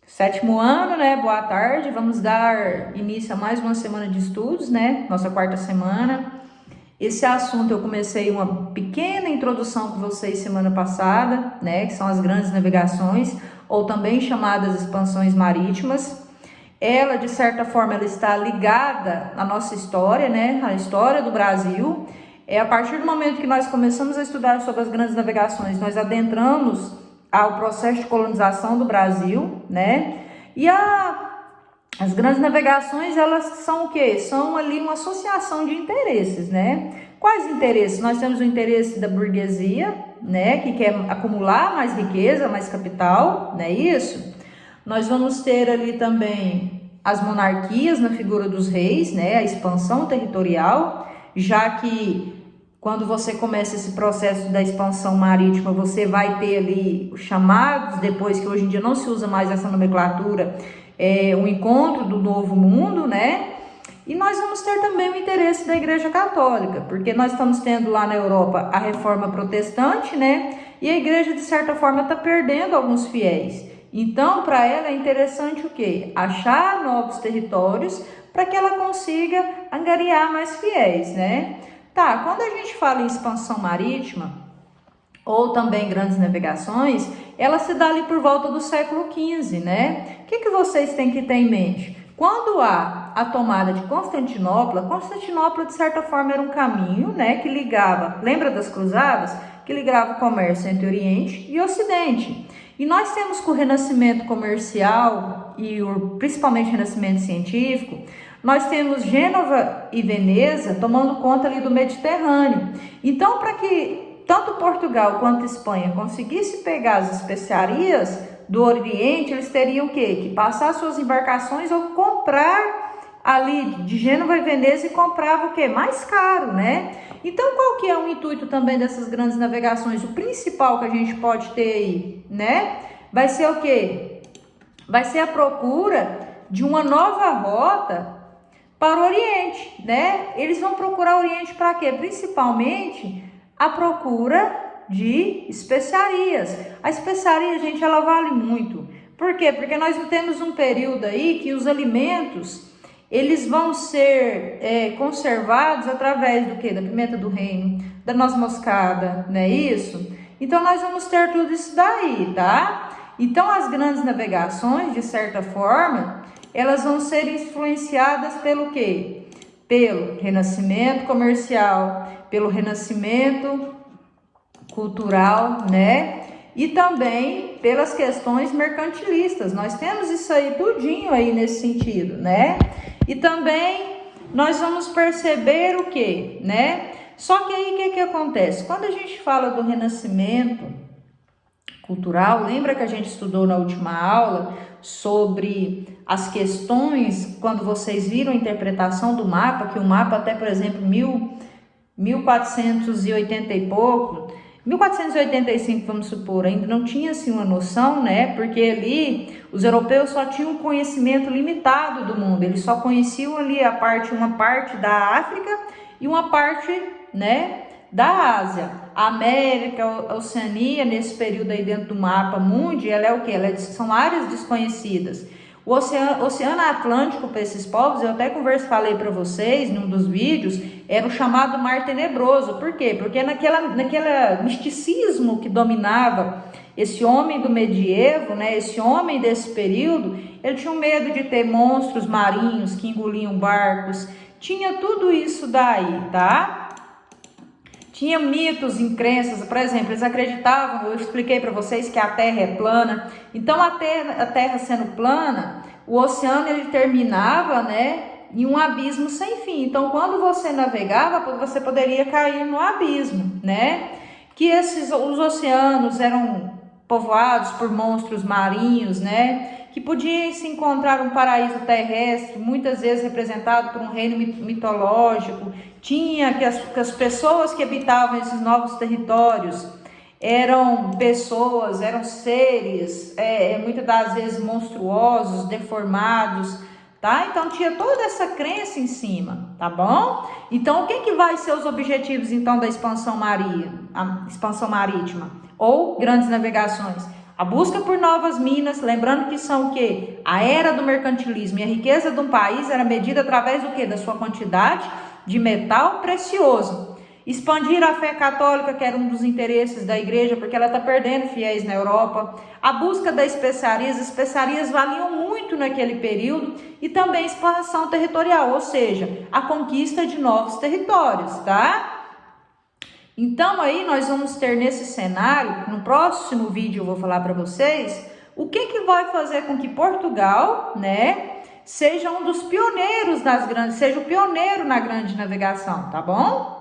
Sétimo ano, né? Boa tarde. Vamos dar início a mais uma semana de estudos, né? Nossa quarta semana. Esse assunto eu comecei uma pequena introdução com vocês semana passada, né? Que são as grandes navegações, ou também chamadas expansões marítimas. Ela, de certa forma, ela está ligada à nossa história, né? A história do Brasil. A partir do momento que nós começamos a estudar sobre as grandes navegações, nós adentramos ao processo de colonização do Brasil, né? E as grandes navegações, elas são o quê? São ali uma associação de interesses, né? Quais interesses? Nós temos o interesse da burguesia, né? Que quer acumular mais riqueza, mais capital, não é isso? Nós vamos ter ali também as monarquias na figura dos reis, né? A expansão territorial, já que quando você começa esse processo da expansão marítima, você vai ter ali os chamados, depois que hoje em dia não se usa mais essa nomenclatura, o encontro do novo mundo, né? E nós vamos ter também o interesse da Igreja Católica, porque nós estamos tendo lá na Europa a reforma protestante, né? E a igreja, de certa forma, está perdendo alguns fiéis. Então, para ela é interessante o quê? Achar novos territórios para que ela consiga angariar mais fiéis, né? Tá, quando a gente fala em expansão marítima, ou também grandes navegações, ela se dá ali por volta do século XV, né? O que vocês têm que ter em mente? Quando há a tomada de Constantinopla, Constantinopla, de certa forma, era um caminho, né, que ligava, lembra das cruzadas? Que ligava o comércio entre Oriente e Ocidente. E nós temos com o renascimento comercial e principalmente o renascimento científico, nós temos Gênova e Veneza tomando conta ali do Mediterrâneo. Então, para que tanto Portugal quanto Espanha conseguissem pegar as especiarias do Oriente, eles teriam o quê? Que passar suas embarcações ou comprar ali de Gênova e Veneza e comprava o quê? Mais caro, né? Então, qual que é o intuito também dessas grandes navegações? O principal que a gente pode ter aí, né? Vai ser o quê? Vai ser a procura de uma nova rota para o Oriente, né? Eles vão procurar o Oriente para quê? Principalmente a procura de especiarias. A especiaria, gente, ela vale muito. Por quê? Porque nós temos um período aí que os alimentos, eles vão ser conservados através do quê? Da pimenta do reino, da noz moscada, não é isso? Então, nós vamos ter tudo isso daí, tá? Então, as grandes navegações, de certa forma, elas vão ser influenciadas pelo quê? Pelo renascimento comercial, pelo renascimento cultural, né? E também pelas questões mercantilistas. Nós temos isso aí tudinho aí nesse sentido, né? E também nós vamos perceber o quê, né? Só que aí o que acontece? Quando a gente fala do renascimento cultural, lembra que a gente estudou na última aula sobre as questões, quando vocês viram a interpretação do mapa, que o mapa até, por exemplo, 1480 e pouco, 1485, vamos supor, ainda não tinha assim uma noção, né? Porque ali os europeus só tinham um conhecimento limitado do mundo, eles só conheciam ali uma parte da África e uma parte, né, da Ásia. A América, a Oceania, nesse período aí dentro do mapa mundi, ela é o quê? São áreas desconhecidas. O Oceano Atlântico para esses povos, eu até falei para vocês num dos vídeos, era o chamado Mar Tenebroso. Por quê? Porque naquele misticismo que dominava esse homem do medievo, né, esse homem desse período, ele tinha um medo de ter monstros marinhos que engoliam barcos, tinha tudo isso daí, tá? Tinha mitos e crenças, por exemplo, eles acreditavam, eu expliquei para vocês que a Terra é plana. Então, a terra sendo plana, o oceano ele terminava, né, em um abismo sem fim. Então, quando você navegava, você poderia cair no abismo, né? Que os oceanos eram povoados por monstros marinhos, né? Que podia se encontrar um paraíso terrestre, muitas vezes representado por um reino mitológico. Tinha que as pessoas que habitavam esses novos territórios eram pessoas, eram seres, muitas das vezes monstruosos, deformados, tá? Então tinha toda essa crença em cima, tá bom? Então o que vai ser os objetivos então da expansão marítima ou grandes navegações? A busca por novas minas, lembrando que são o quê? A era do mercantilismo, e a riqueza de um país era medida através do quê? Da sua quantidade de metal precioso. Expandir a fé católica, que era um dos interesses da igreja, porque ela está perdendo fiéis na Europa. A busca das especiarias, as especiarias valiam muito naquele período, e também expansão territorial, ou seja, a conquista de novos territórios, tá? Então aí nós vamos ter nesse cenário, no próximo vídeo eu vou falar para vocês, o que vai fazer com que Portugal, né, seja um dos pioneiros seja o pioneiro na grande navegação, tá bom?